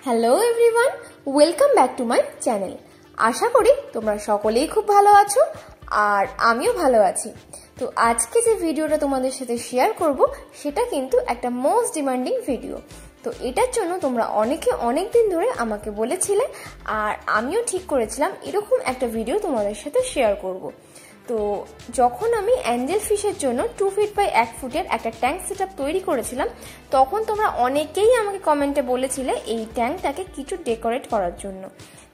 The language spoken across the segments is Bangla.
Hello everyone, welcome back to my channel. আশা করি তোমরা সকলেই খুব ভালো আছো আর আমিও ভালো আছি। তো আজকে যে ভিডিওটা তোমাদের সাথে শেয়ার করব সেটা কিন্তু একটা মোস্ট ডিমান্ডিং ভিডিও। তো এটার জন্য তোমরা অনেকে অনেক দিন ধরে আমাকে বলেছিলে আর আমিও ঠিক করেছিলাম এরকম একটা ভিডিও তোমাদের সাথে শেয়ার করব। তো যখন আমি অ্যাঞ্জেল ফিশের জন্য 2 ফিট বাই 1 ফুটের একটা ট্যাঙ্ক সেটআপ তৈরি করেছিলাম, তখন তোমরা অনেকেই আমাকে কমেন্টে বলেছিলে এই ট্যাঙ্কটাকে কিছু ডেকোরেট করার জন্য।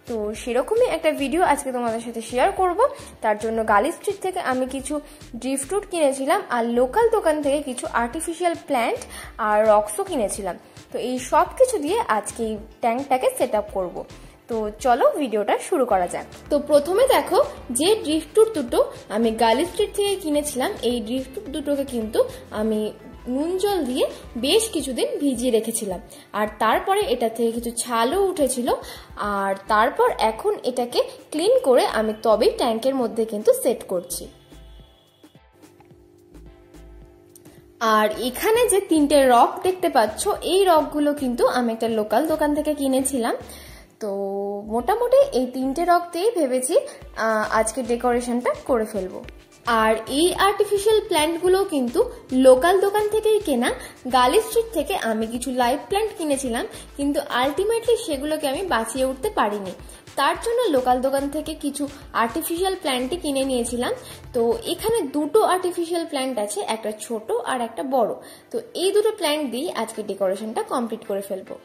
তো সেরকমই একটা ভিডিও আজকে তোমাদের সাথে শেয়ার করব। তার জন্য গালি স্ট্রিট থেকে আমি কিছু ড্রিফটউড কিনেছিলাম আর লোকাল দোকান থেকে কিছু আর্টিফিশিয়াল প্ল্যান্ট আর রক্সও কিনেছিলাম। তো এই সব কিছু দিয়ে আজকে এই ট্যাঙ্কটাকে সেট আপ করবো। তো চলো ভিডিওটা শুরু করা যাক। তো প্রথমে দেখো, যে ড্রিফটউড দুটো আমি গালি স্ট্রিট থেকে কিনেছিলাম, এই ড্রিফটউড দুটোকে কিন্তু আমি নুন জল দিয়ে বেশ কিছুদিন ভিজিয়ে রেখেছিলাম। আর তারপরে এটা থেকে কিছু ছালও উঠেছিল। আর তারপর এখন এটাকে ক্লিন করে আমি তবেই ট্যাঙ্কের মধ্যে কিন্তু সেট করছি। আর এখানে যে 3টে রক দেখতে পাচ্ছ, এই রকগুলো কিন্তু আমি একটা লোকাল দোকান থেকে কিনেছিলাম। তো মোটামুটি এই 3টে রক দিয়েই ভেবেছি আজকে ডেকোরেশনটা করে ফেলবো। আর এই আর্টিফিশিয়াল প্ল্যান্টগুলো কিন্তু লোকাল দোকান থেকেই কেনা। গালি স্ট্রিট থেকে আমি কিছু লাইভ প্ল্যান্ট কিনেছিলাম, কিন্তু আলটিমেটলি সেগুলোকে আমি বাঁচিয়ে উঠতে পারিনি। তার জন্য লোকাল দোকান থেকে কিছু আর্টিফিশিয়াল প্ল্যান্টই কিনে নিয়েছিলাম। তো এখানে দুটো আর্টিফিশিয়াল প্ল্যান্ট আছে, একটা ছোট আর একটা বড়। তো এই দুটো প্ল্যান্ট দিয়ে আজকে ডেকোরেশনটা কমপ্লিট করে ফেলবো।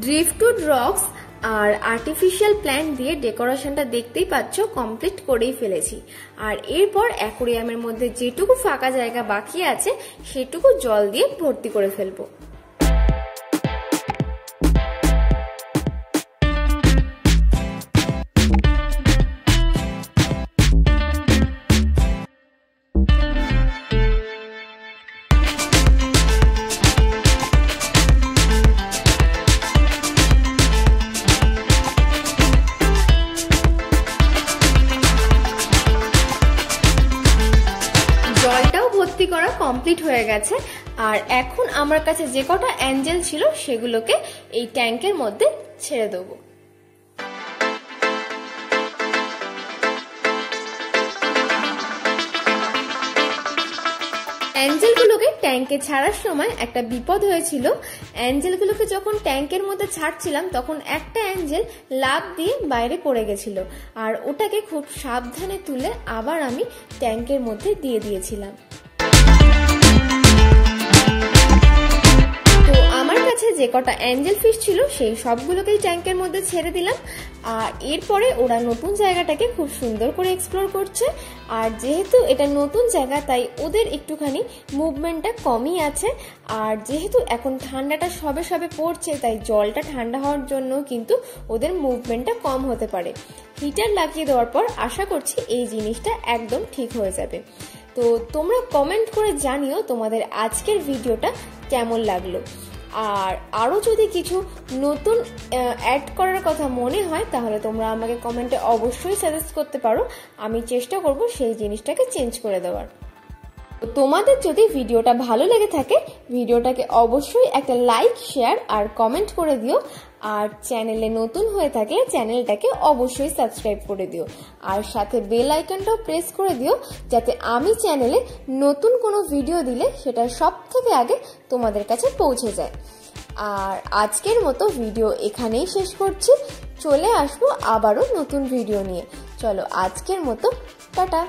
ড্রিফটউড রক্স আর আর্টিফিশিয়াল প্ল্যান্ট দিয়ে ডেকোরেশনটা দেখতেই পাচ্ছ কমপ্লিট করেই ফেলেছি। আর এরপর অ্যাকোরিয়ামের মধ্যে যেটুকু ফাঁকা জায়গা বাকি আছে সেটুকু জল দিয়ে ভর্তি করে ফেলবো। ভর্তি করা কমপ্লিট হয়ে গেছে। আর এখন আমার কাছে যে কটা অ্যাঞ্জেল ছিল সেগুলোকে এই ট্যাঙ্কের মধ্যে ছেড়ে দেবো। অ্যাঞ্জেলগুলোকে ট্যাঙ্কে ছাড়ার সময় একটা বিপদ হয়েছিল। অ্যাঞ্জেলগুলোকে যখন ট্যাঙ্কের মধ্যে ছাড়ছিলাম তখন একটা অ্যাঞ্জেল লাফ দিয়ে বাইরে পড়ে গেছিল। আর ওটাকে খুব সাবধানে তুলে আবার আমি ট্যাঙ্কের মধ্যে দিয়ে দিয়েছিলাম। তো আমার কাছে যে কটা অ্যাঞ্জেল ফিশ ছিল সেই সবগুলোকেই ট্যাঙ্কের মধ্যে ছেড়ে দিলাম। আর এরপরে ওরা নতুন জায়গাটাকে খুব সুন্দর করে এক্সপ্লোর করছে। আর যেহেতু এটা নতুন জায়গা তাই ওদের একটুখানি মুভমেন্টটা কমই আছে। আর যেহেতু এখন ঠান্ডাটা সবে সবে পড়ছে তাই জলটা ঠান্ডা হওয়ার জন্য কিন্তু ওদের মুভমেন্টটা কম হতে পারে। হিটার লাগিয়ে দেওয়ার পর আশা করছি এই জিনিসটা একদম ঠিক হয়ে যাবে। তো তোমরা কমেন্ট করে জানিও তোমাদের আজকের ভিডিওটা কেমন লাগলো। আর আরও যদি কিছু নতুন অ্যাড করার কথা মনে হয় তাহলে তোমরা আমাকে কমেন্টে অবশ্যই সাজেস্ট করতে পারো। আমি চেষ্টা করব সেই জিনিসটাকে চেঞ্জ করে দেওয়ার। তোমাদের যদি ভিডিওটা ভালো লেগে থাকে ভিডিওটাকে অবশ্যই একটা লাইক, শেয়ার আর কমেন্ট করে দিও। আর চ্যানেলে নতুন হয়ে থাকলে চ্যানেলটাকে অবশ্যই সাবস্ক্রাইব করে দিও। আর সাথে বেল আইকনটাও প্রেস করে দিও যাতে আমি চ্যানেলে নতুন কোনো ভিডিও দিলে সেটা সবথেকে আগে তোমাদের কাছে পৌঁছে যায়। আর আজকের মতো ভিডিও এখানেই শেষ করছি। চলে আসবো আবারও নতুন ভিডিও নিয়ে। চলো আজকের মতো টাটা।